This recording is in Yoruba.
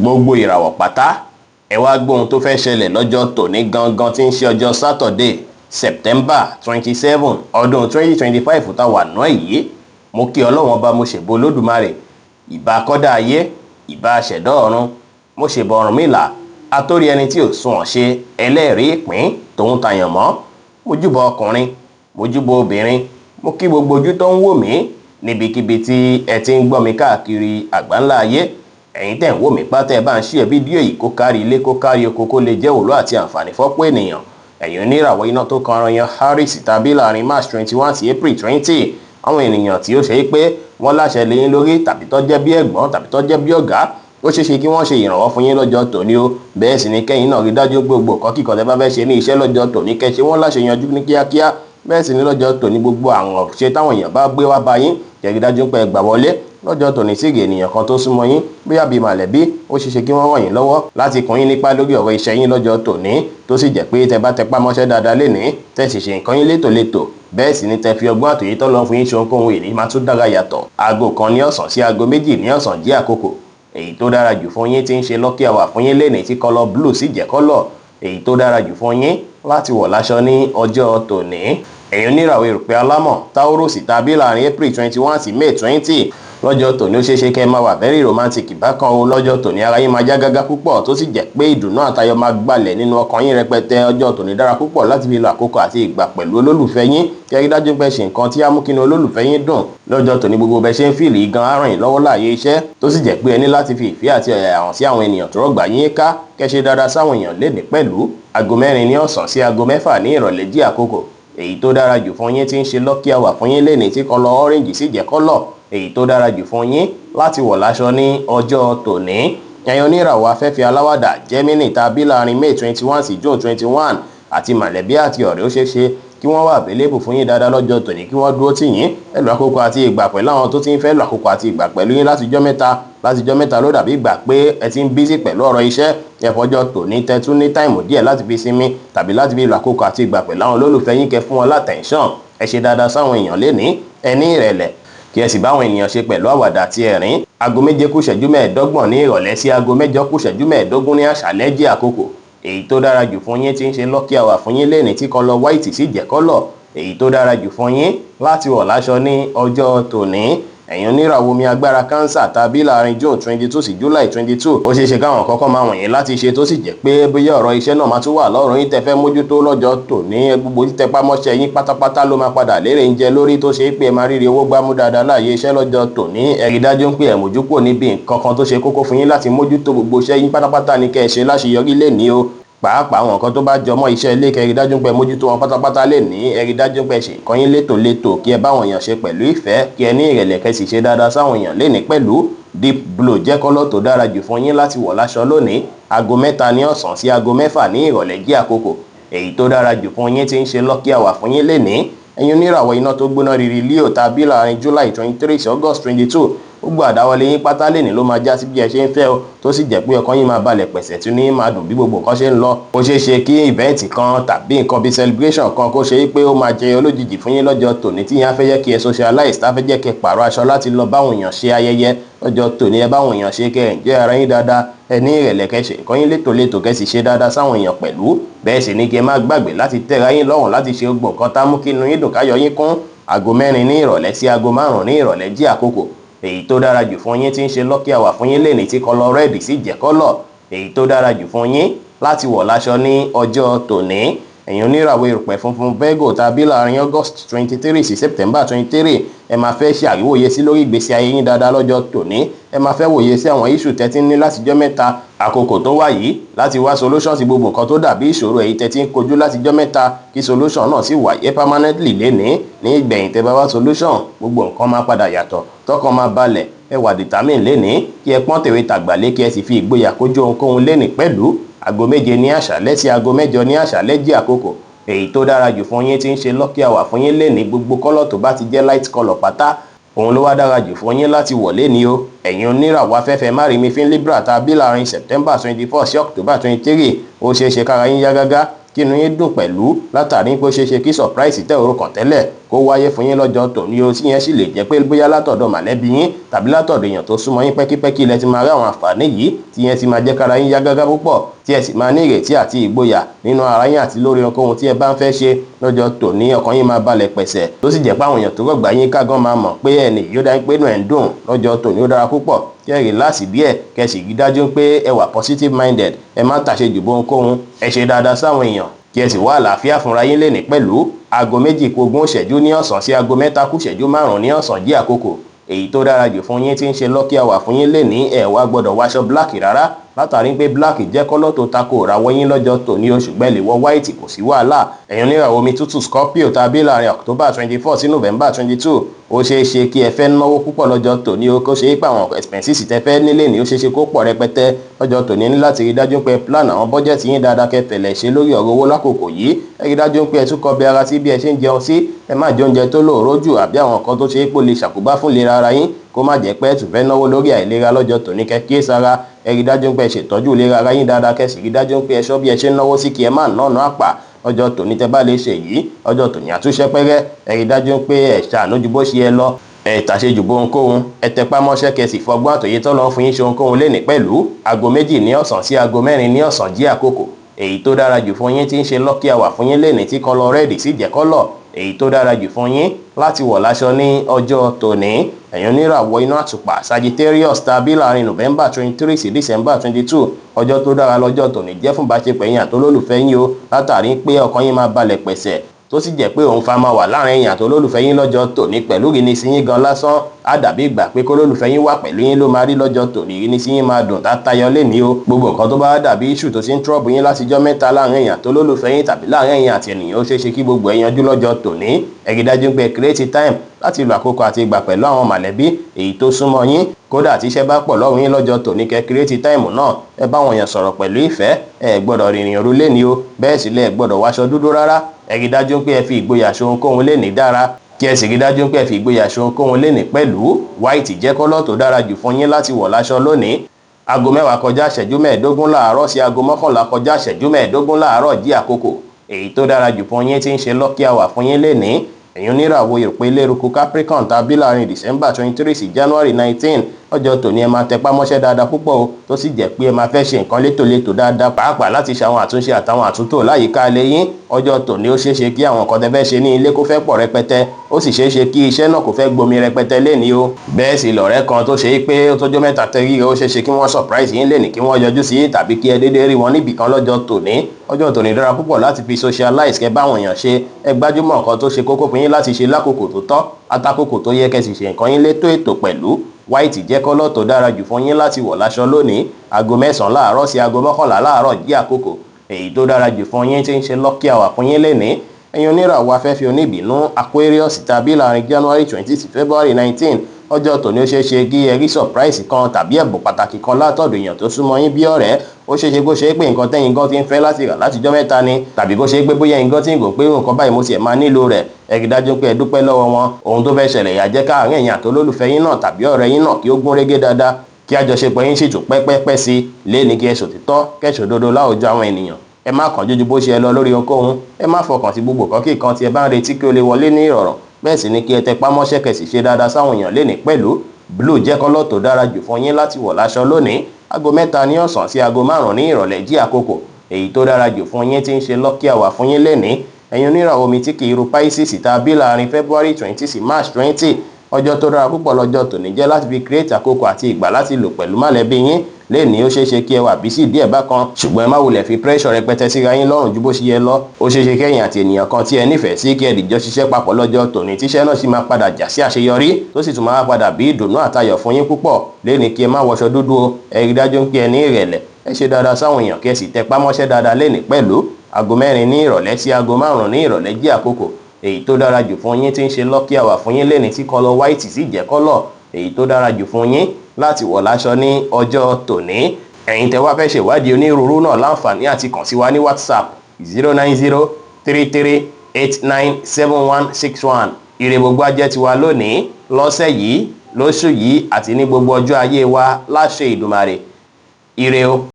gbogbo ìràwọ̀ pátá ẹ wá gbóhun tó fẹ́ ṣẹlẹ̀ lọ́jọ́ tòní gangan tí ń ṣe ọjọ́ Saturday September 27 ọdún 2025 tá wà náà yìí. mo kí Ọlọ́run ọba mo ṣèbọ Olódùmarè, ìbà kọ́dá ayé, ìbà ṣẹ̀dá ọ̀run, mo ṣèbọ Ọ̀rúnmìlà atórí ẹni tí ò sunwọ̀n ṣe ẹlẹ́rìí ìpín tòun tàyàn mọ́. mojúbọ ọkùnrin mojúbọ obìnrin, mo kí gbogbo ojú tó ń wò mí níbikíbi tí ẹ ti ń gbọ́ mi káàkiri àgbáńlá ayé. ẹ̀yin tẹ̀ ń wò mí pátá ẹ bá ń share fídíò yìí kó kárí ilé kó kárí oko kó lè jẹ́ òwúlò àti àǹfààní fọ́pọ̀ ènìyàn. ẹ̀yin oníràwọ̀ iná tó kan ara yan Aries tàbí láàrin March 21 sí April 20. àwọn ènìyàn tí ó ṣe é pé wọ́n láṣẹ lé yín lórí tàbí tó jẹ́ bí ẹ̀gbọ́n tàbí tó jẹ́ bí ọ̀gá, ó ṣeéṣe kí wọ́n ṣe ìrànwọ́ fún yín lọ́jọ́ tòní o. bẹ́ẹ̀ sì ni kẹ́yìn náà rí dájú gbogbo nǹkan kíkọ́ tẹ́ bá fẹ́ ṣe ní iṣẹ́ lọ́jọ́ tòní kẹ́ ṣe wọ́n láṣẹ yanjú ní kíákíá. bẹ́ẹ̀ sì ni lọ́jọ́ tòní gbogbo àwọn ṣe táwọn èèyàn bá gbé wá bá yín kẹ́rí dájú pé gbà wọlé lọ́jọ́ tòní sí ènìyàn kan tó súnmọ́ yín bóyá bíi màlẹ́bí, ó ṣeéṣe kí wọ́n ràn yín lọ́wọ́ láti kún yín nípa lórí ọ̀rọ̀ iṣẹ́ yín lọ́jọ́ tòní, tó sì jẹ́ pé tẹ́ bá tẹpá mọ́ṣẹ́ dáadáa lénìí tẹ́ sì ṣe nǹkan yín létòlétò, bẹ́ẹ̀ sì ni tẹ́ fi ọgbọ́n àtòyé tó lọ fún yín ṣe ohunkóhun èyí máa tún dára yàtọ̀. aago 1 ní ọ̀sán sí aago 2 ní ọ̀sán jẹ́ àkókò èyí tó dára jù fún yín tí ń ṣe lucky hour fún yín lénìí tí kọ́lọ̀ blue sì jẹ́ kọ́lọ̀ èyí tó dára jù fún yín láti wọ̀ láṣọ ní ọjọ́ tòní. ẹ̀yin oníràwọ̀ erùpẹ̀ alámọ̀ Taurus tàbí láàrin April 21 sí May 20 lọ́jọ́ tòní ó ṣeéṣe kẹ́ máa wà very romantic bákan o. lọ́jọ́ tòní ara yín máa já gágá púpọ̀, tó sì jẹ́ pé ìdùnnú àtayọ̀ máa gbalẹ̀ nínú ọkàn yín rẹpẹtẹ. ọjọ́ tòní dára púpọ̀ láti fi lo àkókò àti ìgbà pẹ̀lú olólùfẹ́ yín, kẹ́rí dájú pé ṣe nǹkan tí á mú kínú olólùfẹ́ yín dùn. lọ́jọ́ tòní gbogbo bẹ ṣe ń fìlì gan á ràn yín lọ́wọ́ láàyè iṣẹ́, tó sì jẹ́ pé ẹ ní láti fi ìfẹ́ àti ọ̀yàyà hàn sí àwọn ènìyàn tó rọ̀gbà yín ká. kẹ́ ṣe dáadáa sáwọn èèyàn lénìí pẹ̀lú. aago 4 ní ọ̀sán sí aago 6 ní ìrọ̀lẹ́ jí àkókò èyí tó dára jù fún yín tí ń ṣe lucky hour fún yín lénìí tí kọ́lọ̀ orange sì jẹ́ kọ́lọ̀ èyí tó dára jù fún yín láti wọ̀ láṣọ ní ọjọ́ tòní. ẹ̀yin oníràwọ̀ afẹ́fẹ́ aláwàdà Gemini tàbí láàrin May 21 sí June 21 àti mọ̀lẹ́bí àti ọ̀rẹ́ ó ṣeéṣe kí wọ́n wà available fún yín dáadáa lọ́jọ́ tòní, kí wọ́n dúró tì yín ẹ lo àkókò àti ìgbà pẹ̀lú àwọn tó ti ń fẹ́ lo àkókò àti ìgbà pẹ̀lú yín látijọ́ mẹ́ta ló dàbí ìgbà pé ẹ ti ń busy pẹ̀lú ọ̀rọ̀ iṣẹ́. ẹ fọjọ́ tòní tẹ́ tún ní táìmù díẹ̀ láti fi sinmi tàbí láti fi lo àkókò àti ìgbà pẹ̀lú àwọn olólùfẹ́ yín, kẹ́ fún wọn látẹ̀ńṣọ̀n. ẹ ṣe dáadáa sáwọn èèyàn lénìí, ẹ ní ìrẹ̀lẹ̀ kí ẹ sì báwọn ènìyàn ṣe pẹ̀lú àwàdà àti ẹ̀rín. aago 7:25 ní ìrọ̀lẹ́ sí aago 8:15 ní àṣálẹ́ jẹ́ àkókò èyí tó dára jù fún yín tí ń ṣe lucky hour fún yín lénìí tí kọ́lọ̀ white sì jẹ́ kọ́lọ̀ èyí tó dára jù fún yín láti wọ̀ láṣọ ní ọjọ́ tòní. ẹ̀yin oníràwọ̀ omi agbára Cancer tàbí láàrin June 22 sí July 22 ó ṣeéṣe káwọn kọ́kọ́ máa wọ̀nyí láti ṣe, tó sì jẹ́ pé bóyá ọ̀rọ̀ iṣẹ́ náà máa tún wà lọ́rùn yín tẹ́ fẹ́ mójútó lọ́jọ́ tòní. gbogbo títẹpá mọ́ṣẹ́ yín pátápátá ló máa padà lérè ń jẹ lórí, tó ṣe é pé ẹ máa rírí owó gbámú dáadáa láàyè iṣẹ́ lọ́jọ́ tòní. ẹ rí dájú pé ẹ mójú kúrò níbi nǹkan kan tó ṣe kókó fún yín láti mójútó. gbogbo iṣẹ́ yín pátápátá ni kẹ́ ẹ ṣe láṣeyọrí lénìí o. pàápàá àwọn nǹkan tó bá jọmọ́ iṣẹ́ ilé kẹ́ ẹ rí dájú pé mójútó wọn pátápátá lénìí. ẹ rí dájú pé ṣe nǹkan yín létòlétò, kí ẹ báwọn èèyàn ṣe pẹ̀lú ìfẹ́, kí ẹ ní ìrẹ̀lẹ̀ kẹ́ sì ṣe dáadáa sáwọn èèyàn lénìí pẹ̀lú. deep blue jẹ́ kọ́lọ̀ tó dára jù fún yín láti wọ̀ láṣọ lónìí. aago 3 ní ọ̀sán sí aago 6 ní ìrọ̀lẹ́ jí àkókò èyí tó dára jù fún yín tí ń ṣe lucky hour fún yín lénìí. ẹ̀yin oníràwọ̀ iná tó gbóná riri Leo tàbí láàrin July 23 sí August 22 gbogbo àdáwọlé yín pátá lénìí ló máa já sí bí ẹ ṣe ń fẹ́ o, tó sì jẹ́ pé ọkàn yín máa balẹ̀ pẹ̀sẹ̀ tí ní máa dùn bí gbogbo nǹkan ṣe ń lọ. ó ṣeé ṣe kí ìvẹ́ǹtì kan tàbí nǹkan bíi celebration kan kó ṣe é pé ó máa jẹyọ lójijì fún yín lọ́jọ́ tòní tí yín á fẹ́ jẹ́ kí ẹ socialize, tá fẹ́ jẹ́ kí ẹ pààrọ̀ aṣọ láti lọ báwọn èèyàn ṣe ayẹyẹ lọ́jọ́ tòní. ẹ báwọn èèyàn ṣe kẹ́ enjoy ara yín dáadáa, ẹ ní ìrẹ̀lẹ̀ kẹ́ ṣe nǹkan yín létòlétò kẹ́ sì ṣe dáadáa sáwọn èèyàn pẹ̀lú. bẹ́ẹ̀ sì ni kí ẹ má gbàgbé láti tẹ́ra yín lọ́rùn láti ṣe gbogbo nǹkan tá mú kí inú yín dùn káyọ̀ yín kún. aago 4 ní ìrọ̀lẹ́ sí aago 5 ní ìrọ̀lẹ́ jí àkókò èyí tó dára jù fún yín tí ń ṣe lucky hour fún yín lénìí tí kọ́lọ̀ red sì jẹ́ kọ́lọ̀ èyí tó dára jù fún yín láti wọ̀ láṣọ ní ọjọ́ tòní. ẹ̀yin oníràwọ̀ erùpẹ̀ funfun Virgo tàbí láàrin August 23 sí September 23 ẹ máa fẹ́ ṣe àríwòye sí lórí ìgbésí ayé yín dáadáa lọ́jọ́ tòní. ẹ máa fẹ́ wòye sí àwọn issue tẹ́tí ní látijọ́ mẹ́ta. àkókò tó wà yìí láti wá solution sí gbogbo nǹkan tó dàbí ìṣòro èyí tẹ́tí ń kojú látijọ́ mẹ́ta, kí solution náà sì wáyé permanently lénìí. ní ìgbẹ̀yìn tẹ́ bá wá solution gbogbo nǹkan máa padà yàtọ̀, tọkàn máa balẹ̀, ẹ wà determine lénìí, kí ẹ pọ́n tèwe tàgbàlé kí ẹ sì fi ìgboyà kójú ohunkóhun lénìí pẹ̀lú. aago 7 ní àṣálẹ́ sí aago 8 ní àṣálẹ́ jí àkókò èyí tó dára jù fún yín tí ń ṣe lucky hour fún yín lénìí. gbogbo kọ́lọ̀ tó bá ti jẹ́ light colour pátá òun ló wá dára jù fún yín láti wọ̀ lénìí o. ẹ̀yin oníràwọ̀ afẹ́fẹ́ márìmí fín Libra tàbí láàrin September 24 sí October 23 ó ṣeéṣe kára yín yá gágá, kí inú yín dùn pẹ̀lú látàrí pé ó ṣeéṣe kí surprise tẹ́ òru kàn tẹ́lẹ̀ kó wáyé fún yín lọ́jọ́ tòní o, tí yẹn sì lè jẹ́ pé bóyá látọ̀dọ̀ mọ̀lẹ́bí yín tàbí látọ̀dọ̀ èèyàn tó súnmọ́ yín pẹ́kípẹ́kí lẹ ti máa rí àwọn àǹfààní yìí tí yẹn ti máa jẹ́ kára yín yá gágá púpọ̀, tí ẹ sì máa ní ìrètí àti ìgboyà nínú ara yín àti lórí ohunkóhun tí ẹ bá ń fẹ́ ṣe lọ́jọ́ tòní. Ọkàn yín máa balẹ̀ pẹ̀sẹ̀, tó sì jẹ́ pé àwọn èèyàn tó rọ̀gbà yín ká gan máa mọ̀ pé ẹni yóò dá pé inú ẹ̀ ń dùn lọ́jọ́ tòní. Ó dára púpọ̀ kí ẹ rìláàsì díẹ̀, kẹ́ sì rí dájú pé ẹ wà positive minded, ẹ má tàṣejù bóhunkóhun, ẹ ṣe dáadáa sáwọn èèyàn, kí ẹ sì wá àlàáfíà fúnra yín lénìí pẹ̀lú. Aago 2:20 ní ọ̀sán sí aago 3:05 ní ọ̀sán jí àkókò èyí tó dára jù fún yín tí ń ṣe lucky hour fún yín lénìí. Ẹ wá gbọ́dọ̀ wáṣọ black rárá, látàrí pé black jẹ́ kọ́lọ́ tó tako ìràwọ̀ yín lọ́jọ́ tòní. Oṣù gbẹ́lẹ̀ wọ white kò sí wàhálà. Ẹ̀yin oníràwọ̀ omi tútù Scorpio tàbí láàrin October 24 sí November 22, ó ṣeé ṣe kí ẹ fẹ́ náwó púpọ̀ lọ́jọ́ tòní o, kó ṣe é pé àwọn expenses tẹ fẹ́ nílé ní ó ṣeé ṣe kó pọ̀ rẹpẹtẹ lọ́jọ́ tòní. Ní láti rí dájú pé plan àwọn budget yín dáadáa, kẹ́ tẹ̀lé ṣe lórí ọ̀rọ̀ owó lákòókò yìí. Ẹ rí dájú pé ẹ tún kọ́ bí ara sí bí ẹ ṣe ń jẹun sí, ẹ má jẹ oúnjẹ tó lóòró jù àbí àwọn nǹkan tó ṣe é pé ó lè ṣàkóbá fún ìlera ara yín, kó má jẹ́ pé ẹ tún fẹ́ náwó lórí àìlera lọ́jọ́ tòní. Kẹ́ kíyèsára, ẹ rí dájú pé ẹ ṣètọ́jú ìlera ara yín dáadáa, kẹ́ sì rí dájú pé ẹ ṣọ́ bí ẹ ṣe ń náwó sí, kí ẹ má náà àpà ọjọ́ tòní. Tẹ́ bá lè ṣe yìí, ọjọ́ tòní àtúnṣe pẹ́rẹ́. Ẹ rí dájú pé ẹ ṣàánú ju bó ṣe ẹ lọ, ẹ tàṣejù bóhunkóhun, ẹ tẹpá mọ́ṣẹ́, kẹ́ sì fọgbọ́n àtòyé tọ́lọ́ fún yín ṣe ohunkóhun lénìí pẹ̀lú. Aago 2 ní ọ̀sán sí aago 4 ní ọ̀sán jí àkókò èyí tó dára jù fún yín tí ń ṣe lucky hour fún yín lénìí, tí kọ́lọ̀ rẹ́ẹ̀dì sì jẹ́ kọ́lọ̀ èyí tó dára jù fún yín láti wọ̀ láṣọ ní ọjọ́ tòní. Ẹ̀yin oníràwọ̀ inú àtùpà Sagittarius tàbí láàrin November 23 sí December 22, ọjọ́ tó dára lọ́jọ́ tòní jẹ́ fún ìbáṣepọ̀ yín àtolólùfẹ́ yín o, látàrí pé ọkàn yín máa balẹ̀ pẹ̀sẹ̀, tó sì jẹ́ pé òun fa máa wà láàrin ẹ̀yin àtolólùfẹ́ yín lọ́jọ́ tòní. Pẹ̀lú ìrínisí yín gan lásán, á dàbí ìgbà pé kólólùfẹ́ yín wà pẹ̀lú yín ló máa rí lọ́jọ́ tòní. Ìrínisí yín máa dùn tátayọ lénìí o. Gbogbo nǹkan tó bá dàbí issue tó ti ń trouble yín látijọ́ mẹ́ta láàrin ẹ̀yin àtolólùfẹ́ yín tàbí láàrin ẹ̀yin àti ènìyàn, ó ṣeé ṣe kí gbogbo ẹ̀ yanjú lọ́jọ́ tòní. Ẹ rí dájú pé create time láti lo àkókò àti ìgbà pẹ̀lú àwọn mọ̀lẹ́bí èyí tó súnmọ́ yín. Kódà tí iṣẹ́ bá pọ̀ lọ́rùn yín lọ́jọ́ tòní, kẹ́ create time náà, ẹ bá wọn yàn sọ̀rọ̀ pẹ̀lú ìfẹ́. Ẹ gbọ́dọ̀ rìnrìn òru lénìí o, bẹ́ẹ̀ sì lẹ gbọ́dọ̀ wáṣọ dúdú rárá. Ẹ rí dájú pé ẹ fi ìgboyà ṣe ohunkóhun lénìí dára, kí ẹ sì rí dájú pé ẹ fi ìgboyà ṣe ohunkóhun lénìí pẹ̀lú. White jẹ́ kọ́lọ́ tó dára jù fún yín láti wọ̀ láṣọ lónìí. Aago 10:15 láàárọ̀ sí aago 11:15 láàárọ̀ jí àkókò èyí tó dára jù fún yín tí ń ṣe lucky hour fún yín lénìí. Ẹ̀yin oníràwọ̀ ìròpé eruku Capricorn tàbí láàrin December 23 sí January 19, ọjọ́ tòní ẹ máa tẹpá mọ́ṣẹ́ dáadáa púpọ̀ o, tó sì jẹ́ pé ẹ máa fẹ́ ṣe nǹkan létòlétò dáadáa, pàápàá láti ṣe àwọn àtúnṣe àtàwọn àtúntò láyìíká ilé yín. Ọjọ́ tòní ó ṣeé ṣe kí àwọn nǹkan tẹ́ fẹ́ ṣe ní ilé kó fẹ́ pọ̀ rẹpẹtẹ, ó sì ṣeé ṣe kí iṣẹ́ náà kó fẹ́ gbomi rẹpẹtẹ lénìí o. Bẹ́ẹ̀ sì lọ̀rẹ́ kan tó ṣe pé ó tọ́jọ́ mẹ́ta tẹ́rí rẹ̀, ó ṣeé ṣe kí wọ́n surprise yín lénìí, kí wọ́n yọjú sí tàbí kí ẹ dédé rí wọn níbì kan lọ́jọ́ tòní. Ọjọ́ tòní dára púpọ̀ láti fi socialize, kẹ́ báwọn èèyàn ṣe, ẹ gbájúmọ̀ nǹkan tó ṣe kókó fún yín láti ṣe lákòókò tó tọ́ àtàkókò tó yẹ, kẹ́ sì ṣe nǹkan yín létò ètò pẹ̀lú. White jẹ́ kọ́lọ́ tó dára jù fún yín láti wọ̀ láṣọ lónìí. Aago 9 láàárọ̀ sí aago 11 láàárọ̀ jí àkókò èyí tó dára jù fún yín tí ń ṣe lucky hour fún yín lénìí. Ẹ̀yin oníràwọ̀ afẹ́fẹ́ oníbínú Aquarius tàbí láàrin January 20 sí February 19, ọjọ́ tòní ó ṣeé ṣe kí ẹ rí surprise kan tàbí ẹ̀bùn pàtàkì kan látọ̀dọ̀ èèyàn tó súnmọ́ yín bí ọ̀rẹ́. Ó ṣeé ṣe kó ṣe pé nǹkan tẹ́yin gan ti ń fẹ́ láti rà látijọ́ mẹ́ta ni, tàbí kó ṣe pé bóyá ẹ̀yin gan ti ń rò pé nǹkan báyìí mo sì máa nílò rẹ̀. Ẹ rí dájú pé ẹ dúpẹ́ lọ́wọ́ wọn. Ohun tó fẹ́ ṣẹlẹ̀ yà jẹ́ káàárín ẹ̀yin àtolólùfẹ́ yín náà tàbí ọ̀rẹ́ yín náà kí ó gún régé dáadáa, kí àjọṣepọ̀ yín sì tún pẹ́pẹ́pẹ́ sí i. Lénìí kí ẹ ṣòtítọ́, kẹ́ ṣòdodo láwùjọ àwọn ènìyàn. Ẹ má kánjú ju bó ṣe ẹ lọ lórí ohunkóhun. Ẹ má fọkàn sí gbogbo kọ́kíkan tí ẹ bá ń retí kí ó lè wọlé ní ìrọ̀rùn. Bẹ́ẹ̀ sì ni kí ẹ tẹpá mọ́ṣẹ́, kẹ́ sì ṣe dáadáa sáwọn èèyàn lénìí pẹ̀lú. Blue jẹ́ kọ́lọ́ tó dára jù fún yín láti wọ̀ láṣọ lónìí. Aago 3 ní ọ̀sán sí aago 5 ní ìrọ̀lẹ́ jí àkókò èyí tó dára jù fún yín tí ń ṣe lucky hour fún yín lénìí. Ẹ̀yin oníràwọ̀ omi tí kì í ru Pisces tàbí láàrin February 20 sí March 20, ọjọ́ tó dára púpọ̀ lọ́jọ́ tòní jẹ́ láti fi create àkókò àti ìgbà láti lò pẹ̀lú mọ̀lẹ́bí yín. Lénìí ó ṣeé ṣe kí ẹ wà bísí díẹ̀ bákan, ṣùgbọ́n ẹ má wulẹ̀ fi pressure rẹpẹtẹ síra yín lọ́rùn ju bó ṣe yẹ lọ. Ó ṣeé ṣe kẹ́yìn àti ènìyàn kan tí ẹ nífẹ̀ẹ́ sí kí ẹ dìjọ ṣiṣẹ́ papọ̀ lọ́jọ́ tòní, tíṣẹ́ náà sì máa padà jà sí àṣeyọrí, tó sì tún máa padà bí ìdùnnú àtayọ̀ fún yín púpọ̀. Lénìí kí ẹ má wọṣọ dúdú o, ẹ rí dájú pé ẹ ní ìrẹ̀lẹ̀, ẹ ṣe dáadáa sáwọn èèyàn, kí ẹ sì tẹpá mọ́ṣẹ́ dáadáa lénìí pẹ̀lú. Aago 4 ní ìrọ̀lẹ́ sí aago 5 ní ìrọ̀lẹ́ jí àkókò èyí tó dára jù fún yín tí ń ṣe lucky hour fún yín lénìí, tí kọ́lọ̀ white sì jẹ́ kọ́lọ̀ èyí tó dára jù fún yín láti wọ̀ láṣọ ní ọjọ́ tòní. Ẹ̀yin tẹ́ wá fẹ́ ṣèwádìí onírúurú náà láǹfààní àti kàn sí wa ní WhatsApp 09033897161. Ire gbogbo á jẹ́ tiwa lónìí, lọ́sẹ̀ yìí, lóṣù yìí àti ní gbogbo ọjọ́ ayé wa láṣẹ Ìdùmarè. Ire o.